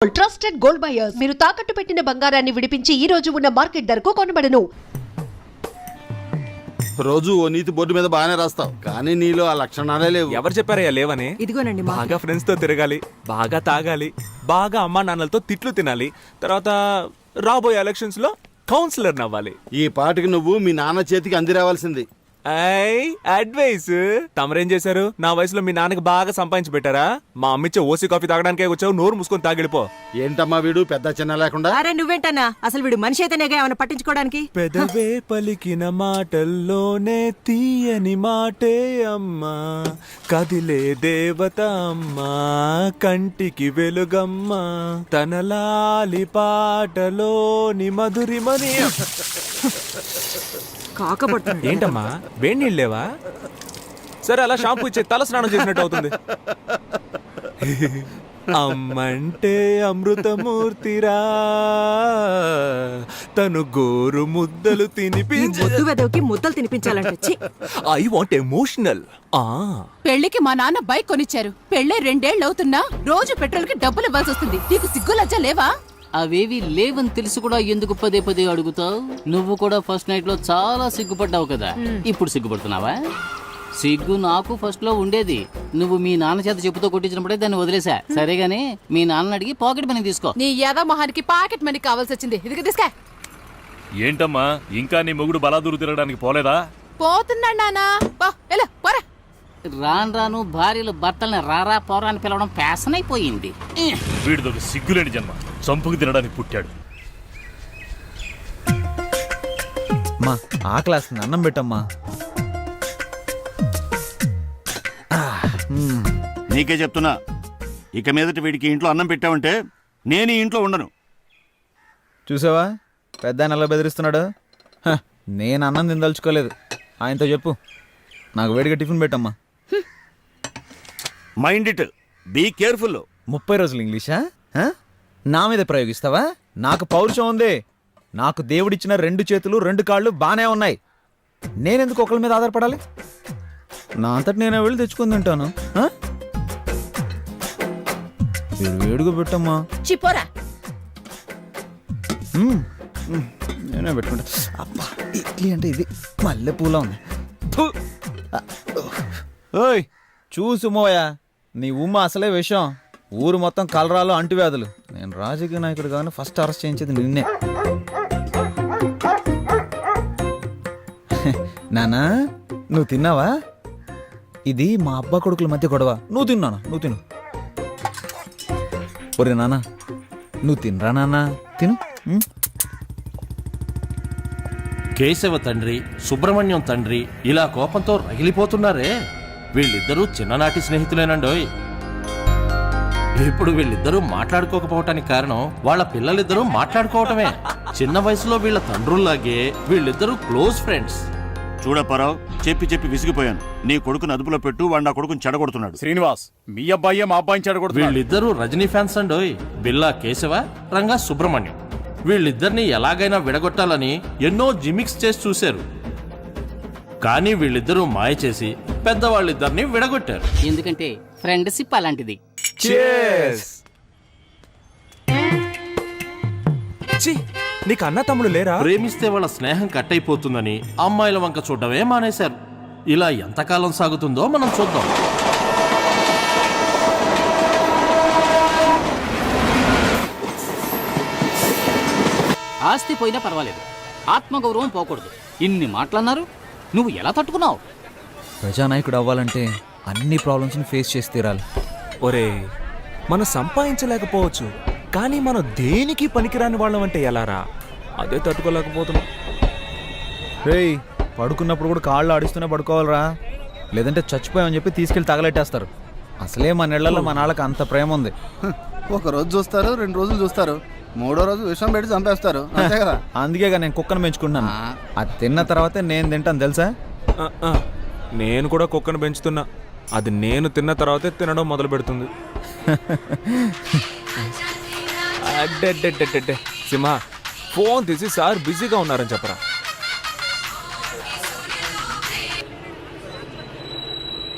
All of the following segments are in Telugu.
ట్రస్టెడ్ గోల్డ్ బయర్స్ మీరు తాకట్టు పెట్టిన బంగారాన్ని విడిపించి ఈ రోజు ఉన్న మార్కెట్ ధరకు కొనబడను. రోజు ఓ నీతి బోర్డు మీద బాగానే రాస్తావు, కానీ నీలో ఆ లక్షణాలే లేవు. ఎవరు చెప్పారయ్యా లేవని? ఇదిగోనండి బాగా ఫ్రెండ్స్ తో తిరగాలి, బాగా తాగాలి, బాగా అమ్మా నాన్నలతో తిట్లు తినాలి, తర్వాత రాబోయే ఎలక్షన్స్ లో కౌన్సిలర్ నవ్వాలి. ఈ పాటికి నువ్వు మీ నాన్న చేతికి అంది రావాల్సింది. అడ్వైస్ తమరేం చేశారు? నా వయసులో మీ నాన్నకి బాగా సంపాదించి పెట్టారా? మా అమ్మిచ్చే ఓసీ కాఫీ తాగడానికే వచ్చావు, నోరు మూసుకొని తాగిడిపో. ఏంటమ్మా వీడు పెద్ద చిన్న లేకుండా? అరే నువ్వేంటన్నా, అసలు వీడు మనిషి అయితేనేగా ఏమైనా పట్టించుకోవడానికి? పెదవే పలికిన మాటల్లోనే తీయని మాటే అమ్మా, కదిలే దేవత అమ్మా, కంటికి వెలుగమ్మా, తనలాలి పాటలోని మధురిమని. కాకపడుతుంది ఏంటమ్మా వేడి నీళ్ళు లేవా? సరే అలా షాంపూ ఇచ్చే, తల స్నానం చేసినట్టు అవుతుంది. అమ్మంటే అమృతమూర్తిరా, తను గోరు ముద్దలు ముద్దు వెదవికి ముద్దలు తినిపించాలంటే ఐ వాంట్ ఎమోషనల్. పెళ్లికి మా నాన్న బైక్ కొనిచ్చారు. పెళ్ళే 2 ఏళ్ళు అవుతున్నా రోజు పెట్రోల్ కి డబ్బులు ఇవ్వాల్సి వస్తుంది. నీకు సిగ్గు లజ్జ లేవా? అవేవి లేవని తెలిసి కూడా ఎందుకు పదే పదే అడుగుతావు? నువ్వు కూడా ఫస్ట్ నైట్ లో చాలా సిగ్గుపడ్డావు కదా, ఇప్పుడు సిగ్గుపడుతున్నావా? సిగ్గు నాకు ఫస్ట్ లో ఉండేది. నువ్వు మీ నాన్న చేత చెప్పుతో కొట్టించినప్పుడే దాన్ని వదిలేసా. సరేగాని మీ నాన్న అడిగి పాకెట్ మనీ తీసుకో. నీ యాద మొహానికి పాకెట్ మనీ కావాల్సి వచ్చింది. ఇది తీసుకా. ఏంటమ్మా ఇంకా నీ మొగుడు బలాదూరు తిరగడానికి పోలేదా? పోతున్నాడు నానా. పోరా. రాను రాను భార్యలు భర్తల్ని రారా పోరా అని పిలవడం ఫ్యాషన్ అయిపోయింది. వీడిదొక సిగ్గులేని జన్మ, చంపుకు తినడానికి పుట్టాడు. మా ఆకలేస్తుంది, అన్నం పెట్టమ్మా. నీకే చెప్తున్నా, ఇక మీదట వీడికి ఇంట్లో అన్నం పెట్టావంటే నేను ఈ ఇంట్లో ఉండను. చూసావా పెద్ద ఆయన ఎలా బెదిరిస్తున్నాడు? నేను అన్నం తినదలుచుకోలేదు. ఆయనతో చెప్పు నాకు వేడిగా టిఫిన్ పెట్టమ్మా. Mind it, be careful. 30 రోజులు ఇంగ్లీషా? నా మీద ప్రయోగిస్తావా? నాకు పౌరుషం ఉంది. నాకు దేవుడిచ్చిన 2 చేతులు 2 కాళ్ళు బానే ఉన్నాయి. నేనెందుకు ఒకరి మీద ఆధారపడాలి? నా అంతటి నేను వెళ్ళి తెచ్చుకుని తింటాను. వేడిగా పెట్టమ్మా. చిపోరా. నేనే పెట్టుకుంటా. అబ్బా ఇడ్లీ అంటే ఇది మల్లెపూల ఉంది. ఓయ్ చూసు మోయా, నీ ఉమ్మ అసలే విషయం. ఊరు మొత్తం కలరాలు అంటువ్యాధులు. నేను రాజకీయ నాయకుడు కానీ ఫస్ట్ అరెస్ట్ చేయించేది నిన్నే. నానా నువ్వు తిన్నావా? ఇది మా అబ్బా కొడుకుల మధ్య గొడవ. నువ్వు తిన్నానా? నువ్వు తిను. ఒరే నానా నువ్వు తినరా నాన్నా, తిను. కేశవ తండ్రి, సుబ్రహ్మణ్యం తండ్రి ఇలా కోపంతో రగిలిపోతున్నారే. వీళ్ళిద్దరూ చిన్ననాటి స్నేహితులేనండోయ్. ఇప్పుడు వీళ్ళిద్దరూ మాట్లాడుకోకపోవటానికి కారణం వాళ్ళ పిల్లలిద్దరూ మాట్లాడుకోవటమే. చిన్న వయసులో వీళ్ళ తండ్రుల్లాగే వీళ్ళిద్దరూ క్లోజ్ ఫ్రెండ్స్. చూడప్పారావు, చెప్పి చెప్పి విసిగిపోయాను. నీ కొడుకుని అదుపులో పెట్టు, వాడు నా కొడుకుని చెడగొడుతున్నాడు. శ్రీనివాస్, మీ అబ్బాయి మా అబ్బాయిని చెడగొడుతున్నాడు. వీళ్ళిద్దరూ రజనీ ఫ్యాన్స్ అండోయ్. బిల్లా కేశవ, రంగా సుబ్రహ్మణ్యం. వీళ్ళిద్దరిని ఎలాగైనా విడగొట్టాలని ఎన్నో జిమిక్స్ చేసి చూశారు. కానీ వీళ్ళిద్దరూ మాయ చేసి పెద్దవాళ్ళిద్దరిని విడగొట్టారు. ఎందుకంటే ఫ్రెండ్షిప్ అలాంటిది. నీకు అన్న తమ్ముడు లేరా? ప్రేమిస్తే వాళ్ళ స్నేహం కట్ అయిపోతుందని అమ్మాయిల వంక చూడటమే మానేశారు. ఇలా ఎంతకాలం సాగుతుందో మనం చూద్దాం. ఆస్తి పోయినా పర్వాలేదు, ఆత్మగౌరవం పోకూడదు. ఇన్ని మాటలన్నారు, నువ్వు ఎలా తట్టుకున్నావు? ప్రజానాయకుడు అవ్వాలంటే అన్ని ప్రాబ్లమ్స్ని ఫేస్ చేసి తీరాలి. ఒరే మనం సంపాదించలేకపోవచ్చు, కానీ మనం దేనికి పనికిరాని వాళ్ళం అంటే ఎలారా? అదే తట్టుకోలేకపోతున్నాం. రేయ్ పడుకున్నప్పుడు కూడా కాళ్ళు ఆడిస్తూనే పడుకోవాలరా, లేదంటే చచ్చిపోయామని చెప్పి తీసుకెళ్ళి తగలెట్టేస్తారు. అసలే మన నెలల్లో మన వాళ్ళకి అంత ప్రేమ ఉంది. ఒక రోజు చూస్తారు, 2 రోజులు చూస్తారు, 3వ రోజు విషం పెట్టి చంపేస్తారు. అంతే కదా. అందుకేగా నేను కుక్కను పెంచుకుంటున్నాను. అది తిన్న తర్వాతే నేను తింటాను తెలుసా? నేను కూడా కుక్కను పెంచుతున్నా. అది నేను తిన్న తర్వాతే తినడం మొదలు పెడుతుంది. సింహ ఫోన్ తీసి సార్ బిజీగా ఉన్నారని చెప్పరా.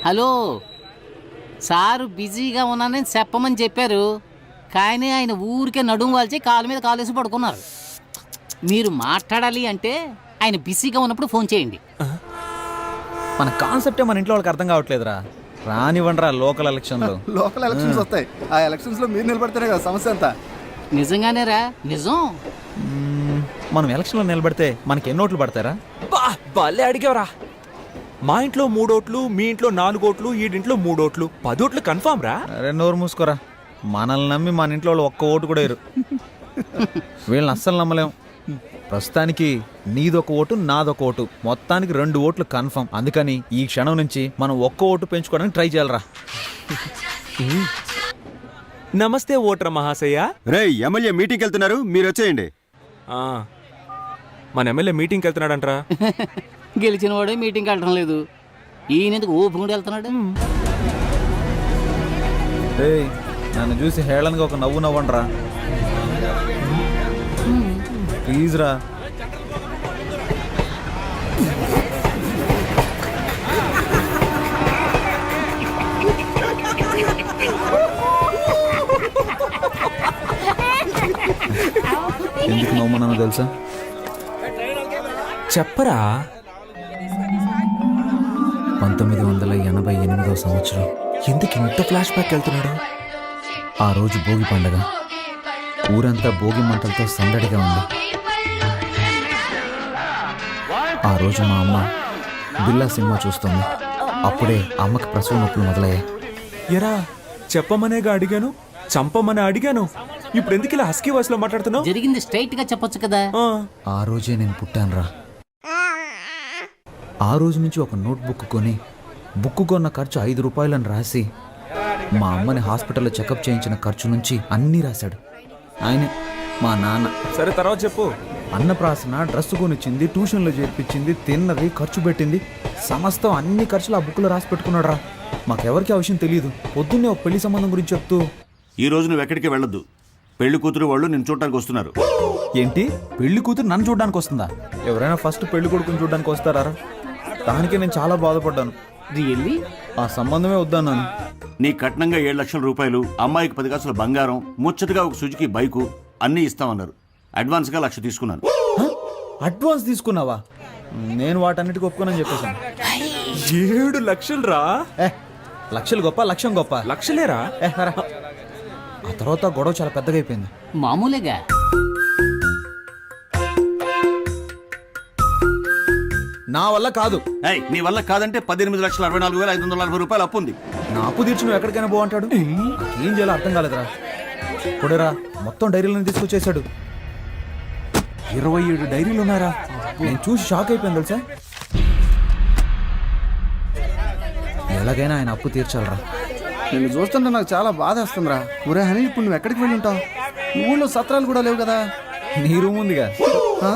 హలో సారు బిజీగా ఉన్నానని చెప్పమని చెప్పారు. కానీ ఆయన ఊరికే నడుము వాల్చి కాలు మీద కాలేసి పడుకున్నారు. మీరు మాట్లాడాలి అంటే ఆయన బిజీగా ఉన్నప్పుడు ఫోన్ చేయండి. మన కాన్సెప్టే మన ఇంట్లో వాళ్ళకి అర్థం కావట్లేదురా. రానివ్వండిరా లోకల్ ఎలక్షన్లు. లోకల్ ఎలక్షన్స్ వస్తాయి. ఆ ఎలక్షన్స్ లో మీరు నిలబడితేనే కదా సమస్య అంతా. నిజంగానేరా? నిజం. మనం ఎలక్షన్లో నిలబడితే మనకి ఎన్ని ఓట్లు పడతారా? భలే అడిగావరా. మా ఇంట్లో 3 ఓట్లు, మీ ఇంట్లో 4 ఓట్లు, ఈడింట్లో 3 ఓట్లు, 10 ఓట్లు కన్ఫామ్ రా. అరే నోరు మూసుకోరా. మనల్ని నమ్మి మన ఇంట్లో వాళ్ళు ఒక్క ఓటు కూడా వేయరు. వీళ్ళని అస్సలు నమ్మలేం. ప్రస్తుతానికి నీదొక ఓటు, నాదొక ఓటు, మొత్తానికి 2 ఓట్లు కన్ఫర్మ్. అందుకని ఈ క్షణం నుంచి మనం ఒక్క ఓటు పెంచుకోవడానికి ట్రై చేయాలరా. నమస్తే ఓటర్ మహాశయ. రే ఎమ్మెల్యే మీటింగ్కి వెళ్తున్నారు, మీరు వచ్చేయండి. ఆ, మన ఎమ్మెల్యే మీటింగ్కి వెళ్తున్నాడంట్రా. గెలిచిన వాడే మీటింగ్కి వెళ్ళడం లేదు. ఈయనెందుకు ఊపుకుంటూ వెళ్తున్నాడు? ఏయ్ నన్ను చూసి హేళనగా ఒక నవ్వు నవ్వండిరా ప్లీజ్ రా. ఎందుకు నవ్వుమన్నానో తెలుసా? చెప్పరా. 1988వ సంవత్సరం. ఎందుకు ఇంత ఫ్లాష్ బ్యాక్ వెళ్తున్నాడు? ఆ రోజు భోగి పండగ. ఊరంతా భోగి మంటలతో సందడిగా ఉంది. ఆ రోజు మా అమ్మ బిల్లా సినిమా చూస్తుంది. అప్పుడే అమ్మకి ప్రసవ నొప్పులు మొదలయ్యాయి. ఎరా చెప్పమనేగా అడిగాను, చంపమని అడిగాను. ఇప్పుడు ఎందుకు ఇలా హస్కీ వాయిస్ లో మాట్లాడుతున్నావు? జరిగింది స్ట్రైట్ గా చెప్పొచ్చు కదా. ఆ రోజే నేను పుట్టానురా. ఆ రోజు నుంచి ఒక నోట్బుక్ కొని బుక్ కొన్న ఖర్చు 5 రూపాయలని రాసి మా అమ్మని హాస్పిటల్లో చెకప్ చేయించిన ఖర్చు నుంచి అన్నీ రాశాడు ఆయనే, మా నాన్న. సరే తర్వాత చెప్పు. అన్నప్రాసన, డ్రెస్ కొనిచ్చింది, ట్యూషన్లో చేర్పించింది, తిన్నది, ఖర్చు పెట్టింది, సమస్తం అన్ని ఖర్చులు ఆ బుక్లో రాసి పెట్టుకున్నాడు రా. మాకెవరికి ఆ విషయం తెలియదు. పొద్దున్నే ఒక పెళ్లి సంబంధం గురించి చెప్తూ, ఈ రోజు నువ్వు ఎక్కడికి వెళ్ళొద్దు, పెళ్లి కూతురు వాళ్ళు నిన్ను చూడటానికి వస్తున్నారు. ఏంటి పెళ్లి కూతురు నన్ను చూడడానికి వస్తుందా? ఎవరైనా ఫస్ట్ పెళ్లి కొడుకుని చూడడానికి వస్తారా? దానికే నేను చాలా బాధపడ్డాను. రియల్లీ? ఆ సంబంధమే వద్దన్నాను. నీ కట్నంగా 7 లక్షల రూపాయలు, అమ్మాయికి 10 కాసుల బంగారం, ముచ్చటగా ఒక సుజుకి బైకు అన్నీ ఇస్తామన్నారు. అడ్వాన్స్గా 1 లక్ష తీసుకున్నాను. అడ్వాన్స్ తీసుకున్నావా? నేను వాటన్నిటికి ఒప్పుకోనని చెప్పేశాను. 7 లక్షలు రా. లక్షలు గొప్ప, లక్ష్యం గొప్ప. లక్షలేరా? ఆ తర్వాత గొడవ చాలా పెద్దగా అయిపోయింది. మామూలుగా నా వల్ల కాదు. ఏయ్, నీ వల్ల కాదంటే 18,64,540 రూపాయలు అప్పు ఉంది. నా అప్పు తీర్చి నువ్వు ఎక్కడికైనా బాగుంటాడు. ఏం చేయాలో అర్థం కాలేదురా. కొడేరా మొత్తం డైరీలను తీసుకొచ్చేసాడు. 27 డైరీలు ఉన్నారా? నేను చూసి షాక్ అయిపోయాను తెలుసా. ఎలాగైనా ఆయన అప్పు తీర్చాలరా. నేను చూస్తుంటే నాకు చాలా బాధ వస్తుందిరా. ఊరే హనీ, ఇప్పుడు నువ్వు ఎక్కడికి వెళ్ళి ఉంటావు? ఊళ్ళో సత్రాలు కూడా లేవు కదా. నీ రూమ్ ఉందిగా. ఆ?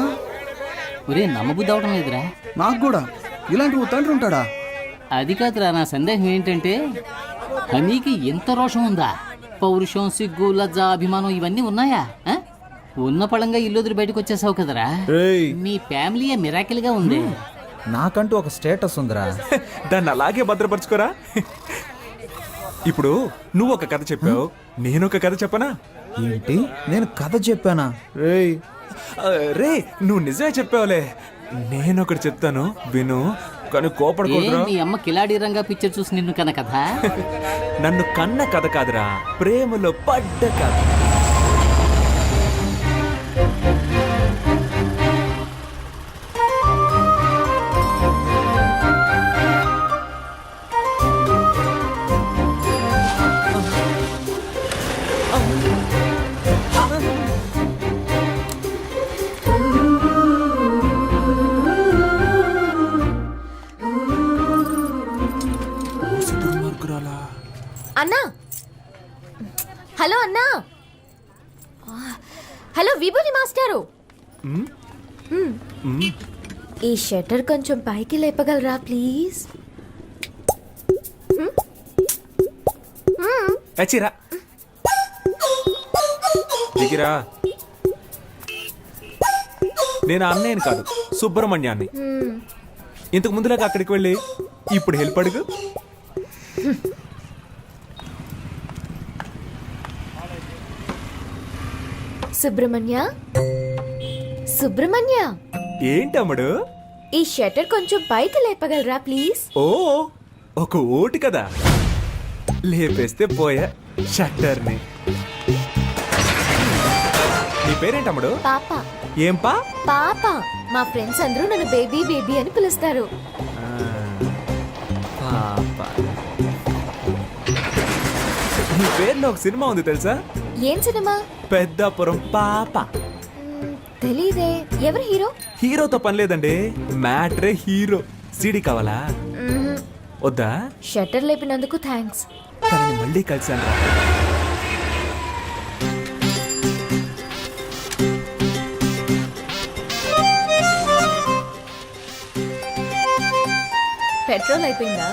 ఒరే నమ్మబుద్ధి అవడం లేదురా. నాకు కూడా ఇలాంటి ఓ తండ్రి ఉంటాడా? అది కాదురా, నా సందేహం ఏంటంటే హనీకి ఎంత రోషం ఉందా? పౌరుషం, సిగ్గు, లజ్జ, అభిమానం ఇవన్నీ ఉన్నాయా? ఆ? ఉన్న పళంగా ఇల్లు వదిలి బయటకు వచ్చేసావు కదరా. మీ ఫ్యామిలీ మిరాకిల్ గా ఉంది. నాకంటూ ఒక స్టేటస్ ఉందిరా. దాన్ని అలాగే భద్రపరచుకోరా. ఇప్పుడు నువ్వు ఒక కథ చెప్పావు, నేను ఒక కథ చెప్పనా? ఏంటి నేను కథ చెప్పానా? రేయ్ రే నువ్వు నిజమే చెప్పావులే. నేను ఒకటి చెప్తాను విను, కానీ ఏ కోపడకూడదురా. మీ అమ్మ కిలాడి రంగా పిక్చర్ చూసి నిన్ను కన కథ. నన్ను కన్న కథ కాదురా, ప్రేమలో పడ్డ కథ. అన్నా, హలో అన్నా. హలో విభూతి మాస్టారు, ఈ షట్టర్ కొంచెం పైకి లేపగలరా ప్లీజ్? చచ్చిరా దిగిరా. నేను అన్నయ్యని కాదు, సుబ్రహ్మణ్యాన్ని. ఇంతకు ముందులాగా అక్కడికి వెళ్ళి ఇప్పుడు హెల్ప్ అడుగు. సుబ్రహ్మణ్య సుబ్రహ్మణ్య ఏంటమ్ముడు? ఈ షట్టర్ కొంచెం పైకి లేపగలరా ప్లీజ్? ఓ ఒక ఓటు కదా, లేపేస్తే పోయా షట్టర్ని. నీ పేరేంటమ్ముడు? పాప. ఏం పా? పాప. మా ఫ్రెండ్స్ అందరూ నన్ను బేబీ బేబీ అని పిలుస్తారు. పాప. నీ పేరులో ఒక సినిమా ఉంది తెలుసా? ఏం సినిమా? పెద్దాపురం పాప. తెలీదే. ఎవరు హీరో? హీరోతో పని లేదండి, మ్యాట్రే హీరో. సీడీ కావాలా? వద్దా? షట్టర్ లేపినందుకు థ్యాంక్స్. తనని మళ్ళీ కలిసాను. పెట్రోల్ అయిపోయిందా?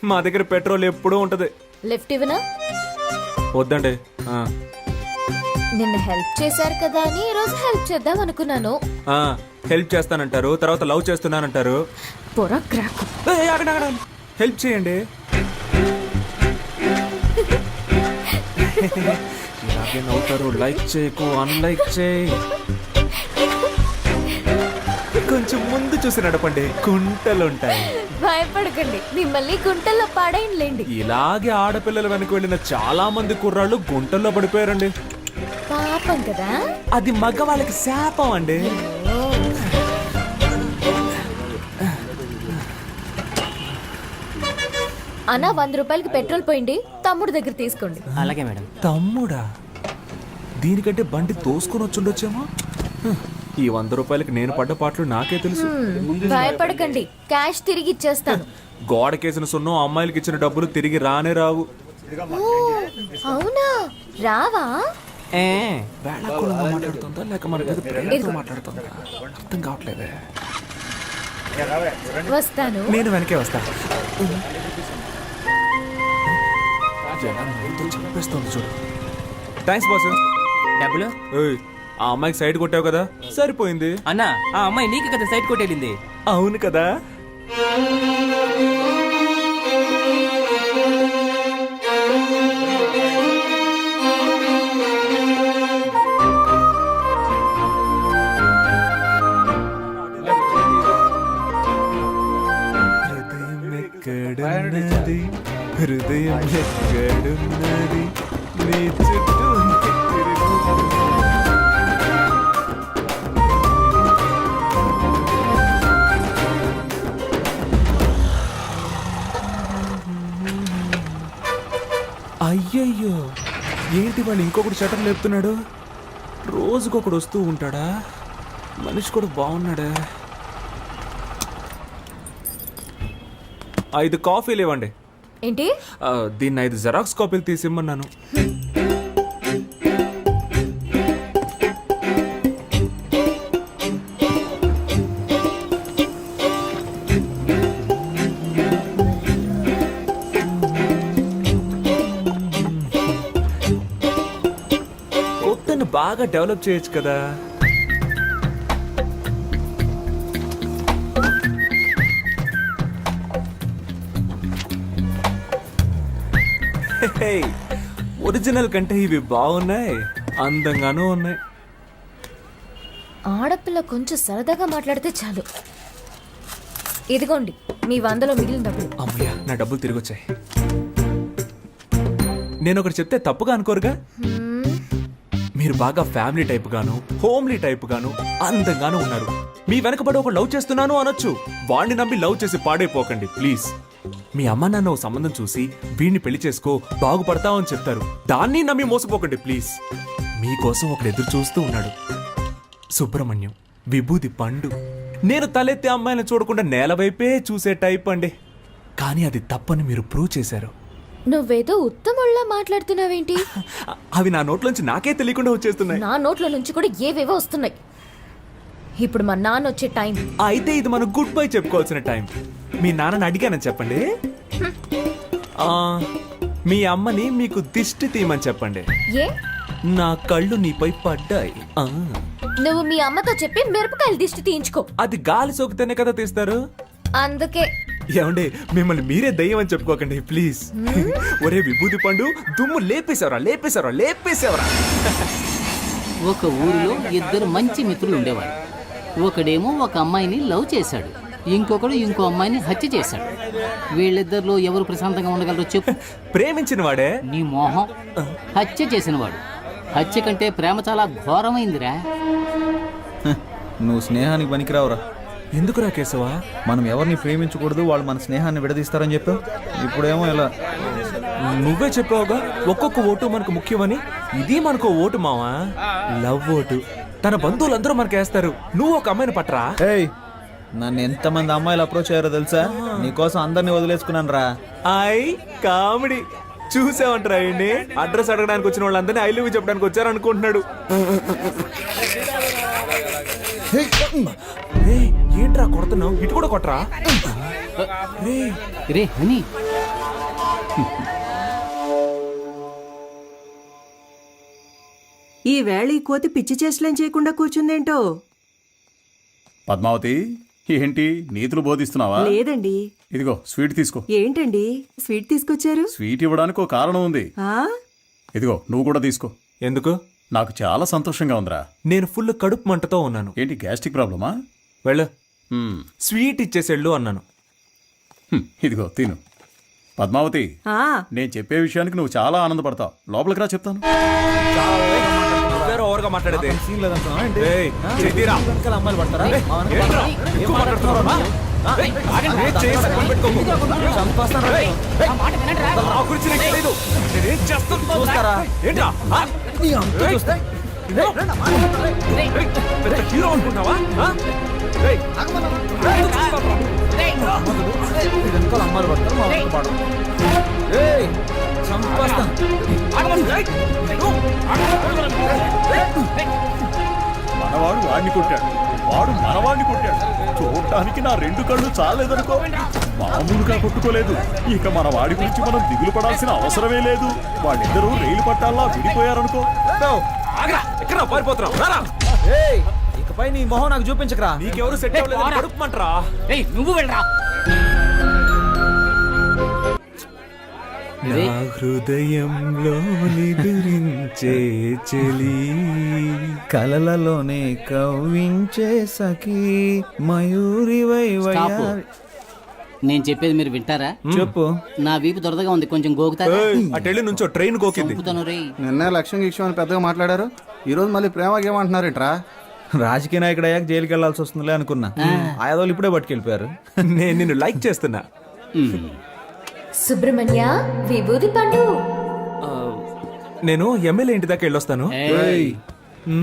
మా దగ్గర పెట్రోల్ ఎప్పుడూ ఉంటది. లిఫ్ట్ ఇవ్వనా? వద్దండి. నిన్న హెల్ప్ చేశారు కదా అని ఈ రోజు హెల్ప్ చేద్దాం అనుకున్నాను. హెల్ప్ చేస్తానంటారు, తర్వాత లవ్ చేస్తున్నానంటారు. పొర క్రాక్. హెల్ప్ చేయండి. ఇలాగే నవ్వుతారు. లైక్ చేయకు, అన్లైక్ చేయి. కొంచెం ముందు చూసి నడపండి, కుంటలుంటాయి. భయపడకండి, మిమ్మల్ని గుంటల్లో పాడేయండి. ఇలాగే ఆడపిల్లల వెనక వెళ్ళిన చాలా మంది కుర్రాళ్ళు గుంటల్లో పడిపోయారండి. పాపం కదా. అది మగవాళ్ళకి శాపం అండి. అన్నా 100 రూపాయలకి పెట్రోల్ పోయింది, తమ్ముడు దగ్గర తీసుకోండి. అలాగే మేడం. తమ్ముడా? దీనికంటే బండి తోసుకొని వచ్చుండొచ్చేమో. ఈ 100 రూపాయలకి నేను పడ్డ పాటలు నాకే తెలుసు. భయపడకండి, క్యాష్ తిరిగి ఇచ్చేస్తాను. గోడకేసిన సున్నం అమ్మాయిలకి ఇచ్చిన డబ్బులు తిరిగి రానే రావు. ఓ, అవునా? రావా? మాట్లాడుతుందా లేక మన మీద ప్రేమతో మాట్లాడుతుందా అర్థం కావట్లేదే. వస్తాను. నేను వెనకే వస్తా. చంపేస్తుంది చూడు. Thanks boss. డబ్బులు? ఆ అమ్మాయికి సైడ్ కొట్టావు కదా, సరిపోయింది. అన్నా, ఆ అమ్మాయి నీకు కదా సైడ్ కొట్టేళ్ళింది. అవును కదా. హృదయం ఎక్కడున్నది, నీ చుట్టూ అయ్యయ్యో, ఏంటి వాళ్ళు ఇంకొకటి షటర్ లేపుతున్నాడు? రోజుకొకడు వస్తూ ఉంటాడా? మనిషి కూడా బాగున్నాడా? 5 కాఫీలు ఇవ్వండి. ఏంటి? దీన్ని 5 జెరాక్స్ కాపీలు తీసిమ్మన్నాను. కొత్తను బాగా డెవలప్ చేయొచ్చు కదా. ఒరిజినల్ కంటే ఇవి బాగున్నాయి, అందంగానూ ఉన్నాయి. ఆడపిల్ల కొంచెం సరదాగా మాట్లాడితే చాలు. ఇదిగోండి మీ 100లో మిగిలిన డబ్బులు. అమ్మయ్యా, నా డబ్బులు తిరిగి వచ్చాయి. నేను ఒకటి చెప్తే తప్పుగా అనుకోరుగా? మీరు బాగా ఫ్యామిలీ టైప్ గాను, హోమ్లీ టైప్ గాను, అందంగాను ఉన్నారు. మీ వెనకబడి ఒక లవ్ చేస్తున్నాను అనొచ్చు. వాణ్ణి నమ్మి లవ్ చేసి పాడైపోకండి ప్లీజ్. మీ అమ్మ నాన్న ఓ సంబంధం చూసి వీడిని పెళ్లి చేసుకో బాగుపడతావని చెప్తారు, దాన్ని నమ్మి మోసపోకండి ప్లీజ్. మీకోసం ఒకడు ఎదురు చూస్తూ ఉన్నాడు. సుబ్రహ్మణ్యం, విభూది పండు. నేను తలెత్తే అమ్మాయిని చూడకుండా నేల వైపే చూసే టైప్ అండి. కానీ అది తప్పని మీరు ప్రూవ్ చేశారు. నువ్వేదో ఉత్తముళ్ళ మాట్లాడుతున్నావేంటి? అవి నా నోట్లోంచి నాకే తెలియకుండా వచ్చేస్తున్నాయి. నా నోట్ల నుంచి కూడా ఏవేవో వస్తున్నాయి. ఇప్పుడు మా నాన్న వచ్చే టైం. అయితే ఇది మనం గుడ్ బై చెప్పుకోవాల్సిన టైం. మీ నాన్నని అడిగానని చెప్పండి. మీ అమ్మని మీకు దిష్టి తీయమని చెప్పండి. ఏ? నా కళ్ళు నీపై పడ్డాయి. నువ్వు మీ అమ్మతో చెప్పి మిరపకాయలు దిష్టి తీయించుకో. అది గాలి సోకితేనే కదా తీస్తారు. అందుకే ఏమండి, మిమ్మల్ని మీరే దయ్యం అని చెప్పుకోకండి ప్లీజ్. ఒరే విభూతి పండు, దుమ్ము లేపేశావరా లేపేశావరా లేపేశావరా. ఒక ఊరిలో ఇద్దరు మంచి మిత్రులు ఉండేవారు. ఒకడేమో ఒక అమ్మాయిని లవ్ చేశాడు, ఇంకొకడు ఇంకో అమ్మాయిని హత్య చేశాడు. వీళ్ళిద్దరిలో ఎవరు ప్రశాంతంగా ఉండగలరో చెప్పు. ప్రేమించిన వాడే నీ మోహం. హత్య చేసినవాడు. హత్య కంటే ప్రేమ చాలా ఘోరమైందిరా. నువ్వు స్నేహానికి పనికిరావురా. ఎందుకురా కేశవా? మనం ఎవరిని ప్రేమించకూడదు, వాళ్ళు మన స్నేహాన్ని విడదీస్తారని చెప్పావు. ఇప్పుడేమో ఇలా నువ్వే చెప్పావుగా ఒక్కొక్క ఓటు మనకు ముఖ్యమని. ఇది మనకు ఓటు మావా, లవ్ ఓటు. తన బంధువులందరూ మనకు వేస్తారు. నువ్వు ఒక అమ్మాయిని పట్టరా. ఏయ్, నన్ను ఎంతమంది అమ్మాయిలు అప్రోచ్ అయ్యారో తెలుసా? నీకోసం అందరినీ వదిలేసుకున్నాను రా. కామెడీ చూసావంటరా? ఏంటి అడ్రస్ అడగడానికి వచ్చిన వాళ్ళందరినీ ఐ లవ్ యూ చెప్పడానికి వచ్చారనుకుంటున్నాడు. ఏంట్రా కొడుతున్నావు? ఇటు కూడా కొట్టరా. రే హనీ, ఈ వేళ ఈ కోతి పిచ్చి చేష్టలేం చేయకుండా కూర్చుందేంటో. పద్మావతి, ఏంటి నీతులు బోధిస్తున్నావా? లేదండి. ఇదిగో స్వీట్ తీసుకో. ఏంటండి స్వీట్ తీసుకొచ్చారు? స్వీట్ ఇవ్వడానికి ఒక కారణం ఉంది. ఆ? ఇదిగో నువ్వు కూడా తీసుకో. ఎందుకు? నాకు చాలా సంతోషంగా ఉందిరా. నేను ఫుల్ కడుపు మంటతో ఉన్నాను. ఏంటి గ్యాస్ట్రిక్ ప్రాబ్లమా? వెళ్ళు, స్వీట్ ఇచ్చేసేళ్ళు అన్నాను. ఇదిగో తిను. పద్మావతి, ఆ, నేను చెప్పే విషయానికి నువ్వు చాలా ఆనందపడతావు. లోపలికి రా చెప్తాను. ఓవర్గా మాట్లాడేది సీన్ లేదంటున్నావా ఏంటి? ఏయ్, చెయ్యిరా. వెనకాల అమ్మాయిలు పడతారా? ఏంట్రా? ఎక్కువ మాట్లాడుతున్నావా? ఏయ్, చేయి పక్కన పెట్టుకోకు. చంపేస్తాను రా. నా గురించి నీకు తెలీదు. నేనేం చేస్తాను చూస్తారా? ఏంట్రా? ఆ? నీ అంత చూస్తే పెద్ద హీరో అనుకుంటున్నావా? ఆ? ఏయ్, ఎందుకు చూస్తావురా? వెనకాల అమ్మాయిలు పడతారు, మా వెనక పడరు. ఏయ్, చంపేస్తాను. మనవాడు వాడిని కొట్టాడు, వాడు మనవాడిని కొట్టాడు. చూడటానికి నా రెండు కళ్ళు చాలేదనుకో. మామూలుగా కొట్టుకోలేదు. ఇక మన వాడి గురించి మనం దిగులు పడాల్సిన అవసరమే లేదు. వాళ్ళిద్దరూ రైలు పట్టాల్లా విడిపోయారనుకో. ఎక్కడ పారిపోతున్నావు? రారా. ఏయ్, ఇకపై నీ మొహం నాకు చూపించకరా. నీకెవరు సెట్ అవ్వలేదు, కడుపుమంటరా. ఏయ్ నువ్వు వెళ్ళరా. నా హృదయంలో నిదురించే చెలి, కలలలోనే కవ్వించే సఖీ, మయూరివై స్టాప్. వయ్యారి. నేను చెప్పేది మీరు వింటారా? చెప్పు. నా వీపు దొరదగా ఉంది, కొంచెం గోకుతారా? అటెళ్ళి నుంచో ట్రైన్ గోకింది. చంపుతాను రే. నిన్నే లక్ష్యం గిక్ష్యం అని పెద్దగా మాట్లాడారు. ఈ రోజు మళ్ళీ ప్రేమకి ఏమంటున్నారేంట్రా? రాజకీయ నాయకుడు అయ్యాక జైలుకి వెళ్లాల్సి వస్తుందిలే అనుకున్నా. ఆయాదోళ్ళు ఇప్పుడే పట్టుకెళ్ళిపోయారు. నేను నిన్ను లైక్ చేస్తున్నా. సుబ్రహ్మణ్య విభూది పండు. నేను ఎమ్మెల్యే ఇంటి దాకా వెళ్ళొస్తాను. ఏయ్,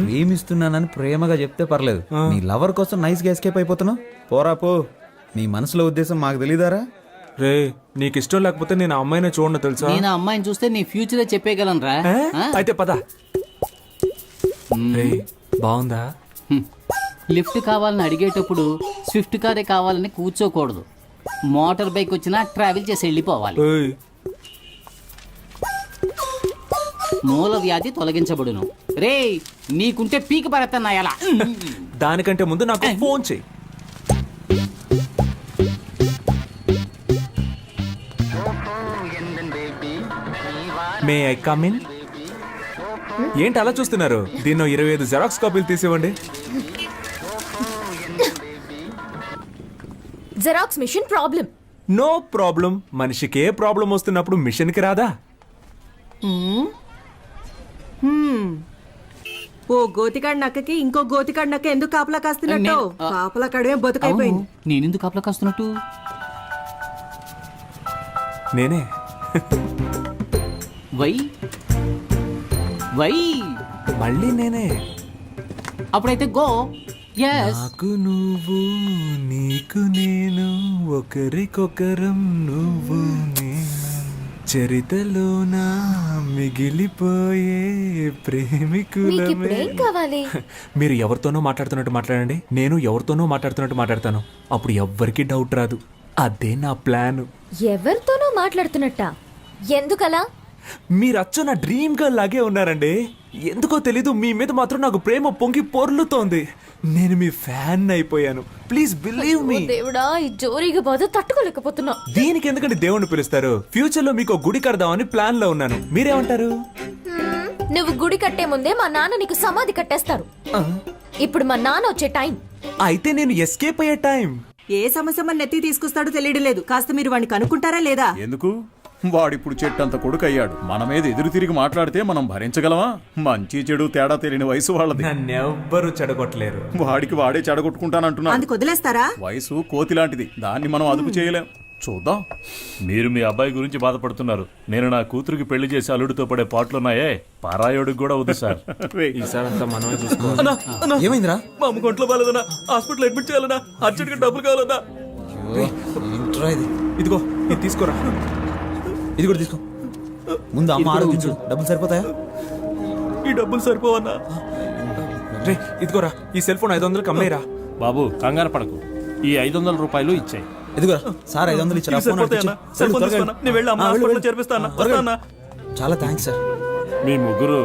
ప్రేమిస్తున్నానని ప్రేమగా చెప్తే పర్లేదు. నీ లవర్ కోసం నైస్ గా ఎస్కేప్ అయిపోతున్నావు. పోరా పో. నీ మనసులో ఉద్దేశం మాకు తెలియదారా? రే, నీకు ఇష్టం లేకపోతే నేను ఆ అమ్మాయిని చూడను తెలుసా? నేను ఆ అమ్మాయిని చూస్తే నీ ఫ్యూచరే చెప్పేయగలను రా. అయితే పద. రే, బాగుందా? లిఫ్ట్ కావాలని అడిగేటప్పుడు స్విఫ్ట్ కారే కావాలని కూర్చోకూడదు. మోటార్ బైక్ వచ్చినా ట్రావెల్ చేసి వెళ్ళిపోవాలి. ఏయ్, మూల వ్యాధి తొలగించబడును. రే, నీకుంటే పీకి పడతా ఎలా? దానికంటే ముందు నాకు ఫోన్ చెయ్యి. May I come in? ఏంటి అలా చూస్తున్నారు? దీన్నో 25 జెరాక్స్ కాపీలు తీసివ్వండి. Xerox machine problem. No problem. మనిషికి ఏ ప్రాబ్లం వస్తున్నప్పుడు మిషన్కి రాదా? ఓ గోతికాడి నక్కకి ఇంకో గోతికాడి నక్క ఎందుకు కాపలా కాస్తున్నట్టు? కాపలా కడమే బతుకైపోయింది. నేనెందుకు కాపలా కాస్తున్నట్టు? నేనే. వై వై మళ్ళీ నేనే. అప్పుడైతే గో. yes. నాకు నువ్వు, నీకు నేను, ఒకరికొకరం నువ్వు నేను, చరితలోన మిగిలిపోయే ప్రేమికులమే. మీకిప్పుడేం కావాలి? మీరు ఎవరితోనో మాట్లాడుతున్నట్టు మాట్లాడండి, నేను ఎవరితోనో మాట్లాడుతున్నట్టు మాట్లాడతాను. అప్పుడు ఎవ్వరికి డౌట్ రాదు. అదే నా ప్లాన్. ఎవరితోనో మాట్లాడుతున్నట్ట? ఎందుకలా? మీరు అచ్చ నా డ్రీమ్ గర్ల్ లాగే ఉన్నారండి. ఎందుకో తెలీదు, మీ మీద మాత్రం నాకు ప్రేమ పొంగి పొర్లుతోంది. నేను మీ ఫ్యాన్ అయిపోయాను. Please believe me. దేవుడా, ఈ జోరీగా బాధ తట్టుకోలేకపోతున్నా. దీనికి ఎందుకంటే దేవుణ్ణి పిలుస్తారు? ఫ్యూచర్ లో మీకు గుడి కడదామని ప్లాన్ లో ఉన్నాను. మీరేమంటారు? నువ్వు గుడి కట్టే ముందే మా నాన్న నీకు సమాధి కట్టేస్తారు. ఇప్పుడు మా నాన్న వచ్చే టైం. అయితే నేను ఎస్కేప్ అయ్యే టైం. ఏ సమస్య మన నెత్తి తీసుకొస్తాడో తెలియడం లేదు. కాస్త మీరు వాడిని కనుక్కుంటారా లేదా? ఎందుకు వాడిప్పుడు చెట్టంత కొడుకు అయ్యాడు. మన మీద ఎదురు తిరిగి మాట్లాడితే మనం భరించగలమా? మంచి చెడు తేడా తెలియని వయసు వాళ్ళది. నన్నెవ్వరూ చెడగొట్టలేరు. వాడికి వాడే చెడగొట్టుకుంటానంటున్నాడు. అందుకు వదిలేస్తారా? వయసు కోతి లాంటిది, దాన్ని మనం అదుపు చేయలేం. చూద్దాం. మీరు మీ అబ్బాయి గురించి బాధపడుతున్నారు. నేను నా కూతురికి పెళ్లి చేసి అల్లుడితో పడే పాటలున్నాయే, పారాయోడికి కూడా వద్దు సార్. ఈసారి అంతా మనమే చూసుకోవాలి. ఏమైందిరా? మా అమ్మ ఒంట్లో బాగాలేదన్నా, హాస్పిటల్ అడ్మిట్ చేయాలన్నా, అర్జెంట్ గా డబ్బులు కావాలన్నా. ఏంట్రా ఇది? ఇదిగో ఇది తీసుకోరా. ఇది కూడా తీసుకో. ముందు అమ్మ ఆరోగించు. డబ్బులు సరిపోతాయా? ఈ డబ్బులు సరిపోవన్నా. రే ఇదిగోరా, ఈ సెల్ ఫోన్ 500 కమ్మేరా. బాబు కంగారు పడకు, ఈ 500 రూపాయలు ఇచ్చాయి. ఇదిగోరా సార్, 500 ఇచ్చారా? ఫోన్ అడిగించు. చాలా థ్యాంక్స్ సార్. మీ ముగ్గురు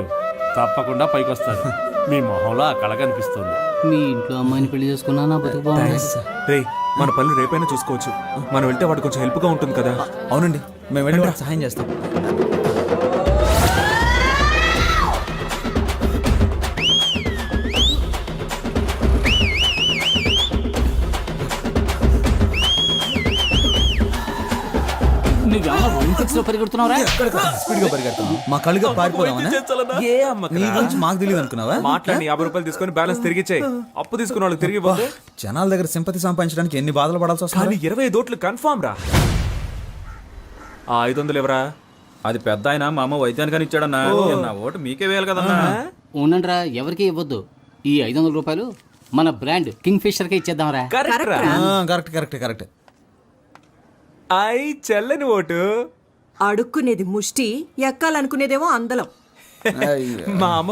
తప్పకుండా పైకొస్తారు. మీ మొహంలో ఆ కళ కనిపిస్తుంది. మీ ఇంట్లో అమ్మాయిని పెళ్లి చేసుకున్నా నా బతుకు బాగుంది. రే మన పనులు రేపైనా చూసుకోవచ్చు. మనం వెళ్తే వాడు కొంచెం హెల్ప్ గా ఉంటుంది కదా. అవునండి, మేము వెళ్ళి వాడికి సహాయం చేస్తాం. నువ్వేమో 160 లో పరిగెడుతున్నావురా? స్పీడ్ గా పరిగెడతాం. మా కళ్ళుగా పారిపోదామని. ఏ అమ్మ నీ గురించి మాకు తెలియదు అనుకున్నావా? మాట్లాడి 50 రూపాయలు తీసుకొని బ్యాలెన్స్ తిరిగిచ్చాయి. అప్పు తీసుకున్న వాళ్ళకి తిరిగి పోతే జనాల దగ్గర సింపతి సంపాదించడానికి ఎన్ని బాధలు పడాల్సి వస్తుంది. కానీ 25 ఓట్లు కన్ఫామ్ రా. ఆ 500 ఎవరా? అది పెద్ద ఆయన మా అమ్మ వైద్యానికి ఇచ్చాడన్నా. నా ఓటు మీకే వేయాలి కదన్నా. ఉండండిరా, ఎవరికి ఇవ్వద్దు. ఈ 500 రూపాయలు మన బ్రాండ్ కింగ్ ఫిషర్ కే ఇచ్చేద్దాంరా. కరెక్ట్ రా. కరెక్ట్. చెల్లని ఓటు. అడుక్కునేది ముష్టి, ఎక్కాలనుకునేదేమో అందలం. మా అమ్మ